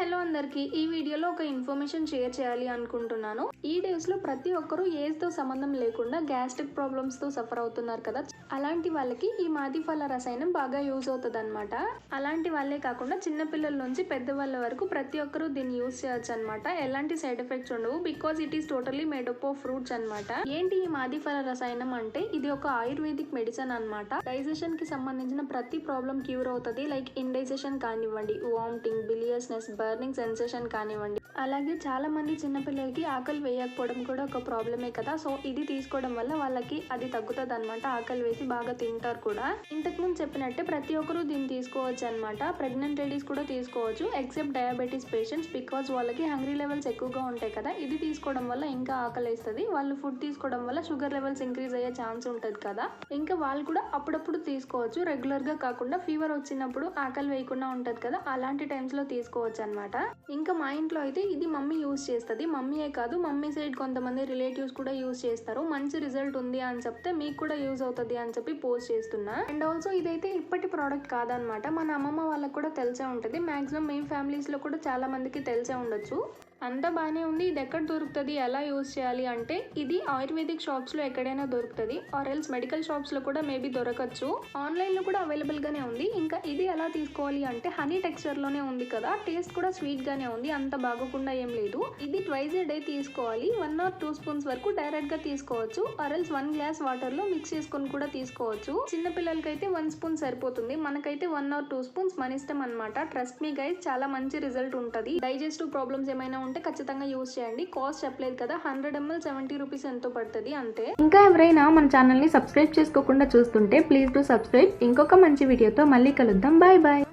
Hello అందరికి ఈ వీడియోలో ఒక ఇన్ఫర్మేషన్ షేర్ చేయాలి అనుకుంటున్నాను. ఈ డేస్ లో ప్రతి ఒక్కరు ఏజ్ తో సంబంధం లేకుండా గ్యాస్ట్రిక్ ప్రాబ్లమ్స్ తో సఫర్ అవుతున్నారు కదా. అలాంటి వాళ్ళకి ఈ మాది ఫల రసాయనం బాగా యూజ్ అవుతుంది అనమాట. అలాంటి వాళ్ళే కాకుండా చిన్న పిల్లల నుంచి పెద్దవాళ్ళ వరకు ప్రతి ఒక్కరు దీన్ని యూజ్ చేయొచ్చు అనమాట. ఎలాంటి సైడ్ ఎఫెక్ట్స్ ఉండవు because it is totally made up of fruits అనమాట. ఏంటి ఈ మాది ఫల రసాయనం అంటే ఇది ఒక ఆయుర్వేదిక్ మెడిసిన్ అనమాట. డైజెషన్ కి సంబంధించిన ప్రతి ప్రాబ్లం క్యూర్ అవుతుంది. లైక్ ఇండైజెషన్ కానివ్వండి, వామిటింగ్, బిలియర్స్నెస్, బర్నింగ్ సెన్సేషన్ కానివ్వండి. అలాగే చాలా మంది చిన్నపిల్లలకి ఆకలి వేయకపోవడం కూడా ఒక ప్రాబ్లమే కదా. సో ఇది తీసుకోవడం వల్ల వాళ్ళకి అది తగ్గుతుంది అనమాట. ఆకలి వేసి బాగా తింటారు కూడా. ఇంతకుముందు చెప్పినట్టే ప్రతి ఒక్కరు దీన్ని తీసుకోవచ్చు అనమాట. ప్రెగ్నెంట్ లేడీస్ కూడా తీసుకోవచ్చు ఎక్సెప్ట్ డయాబెటీస్ పేషెంట్స్ బికాస్ వాళ్ళకి హంగ్రీ లెవెల్స్ ఎక్కువగా ఉంటాయి కదా. ఇది తీసుకోవడం వల్ల ఇంకా ఆకలి వేస్తుంది. వాళ్ళు ఫుడ్ తీసుకోవడం వల్ల షుగర్ లెవెల్స్ ఇంక్రీజ్ అయ్యే ఛాన్స్ ఉంటుంది కదా. ఇంకా వాళ్ళు కూడా అప్పుడప్పుడు తీసుకోవచ్చు, రెగ్యులర్ గా కాకుండా. ఫీవర్ వచ్చినప్పుడు ఆకలి వేయకుండా ఉంటది కదా, అలాంటి టైమ్స్ లో తీసుకోవచ్చు అనమాట. ఇంకా మా ఇంట్లో అయితే ఇది మమ్మీ యూజ్ చేస్తుంది. మమ్మీయే కాదు, మమ్మీ సైడ్ కొంతమంది రిలేటివ్స్ కూడా యూజ్ చేస్తారు. మంచి రిజల్ట్ ఉంది అని చెప్తే మీకు కూడా యూజ్ అవుతుంది అని చెప్పి పోస్ట్ చేస్తున్నా. అండ్ ఆల్సో ఇదైతే ఇప్పటి ప్రోడక్ట్ కాదనమాట. మన అమ్మమ్మ వాళ్ళకి కూడా తెలిసే ఉంటుంది. మాక్సిమం మీ ఫ్యామిలీస్ లో కూడా చాలా మందికి తెలిసే ఉండొచ్చు. అంతా బాగానే ఉంది. ఇది ఎక్కడ దొరుకుతుంది, ఎలా యూజ్ చేయాలి అంటే ఇది ఆయుర్వేదిక్ షాప్స్ లో ఎక్కడైనా దొరుకుతుంది. ఆర్ ఎల్స్ మెడికల్ షాప్స్ లో కూడా మేబీ దొరకచ్చు. ఆన్లైన్ లో కూడా అవైలబుల్ గానే ఉంది. ఇంకా ఇది ఎలా తీసుకోవాలి అంటే హనీ టెక్స్చర్ లోనే ఉంది కదా. టేస్ట్ కూడా స్వీట్ గానే ఉంది, అంత బాగోకుండా ఏం లేదు. ఇది ట్వైస్ ఏ డే తీసుకోవాలి. 1 or 2 స్పూన్స్ వరకు డైరెక్ట్ గా తీసుకోవచ్చు. ఆర్ ఎల్స్ 1 గ్లాస్ వాటర్ లో మిక్స్ చేసుకొని కూడా తీసుకోవచ్చు. చిన్న పిల్లలకైతే 1 స్పూన్ సరిపోతుంది. మనకైతే 1 or 2 స్పూన్స్ మన ఇష్టం అనమాట. ట్రస్ట్ మీ గైస్, చాలా మంచి రిజల్ట్ ఉంటుంది. డైజెస్టివ్ ప్రాబ్లమ్స్ ఏమైనా ఉంటే ఖచ్చితంగా యూజ్ చేయండి. కాస్ట్ చెప్పలేదు కదా, 100 ml 70 రూపీస్ ఎంతో పడుతుంది అంతే. ఇంకా ఎవరైనా మన ఛానల్ ని సబ్స్క్రైబ్ చేసుకోకుండా చూస్తుంటే ప్లీజ్ డూ సబ్స్క్రైబ్. ఇంకొక మంచి వీడియోతో మళ్ళీ కలుద్దాం. Bye bye.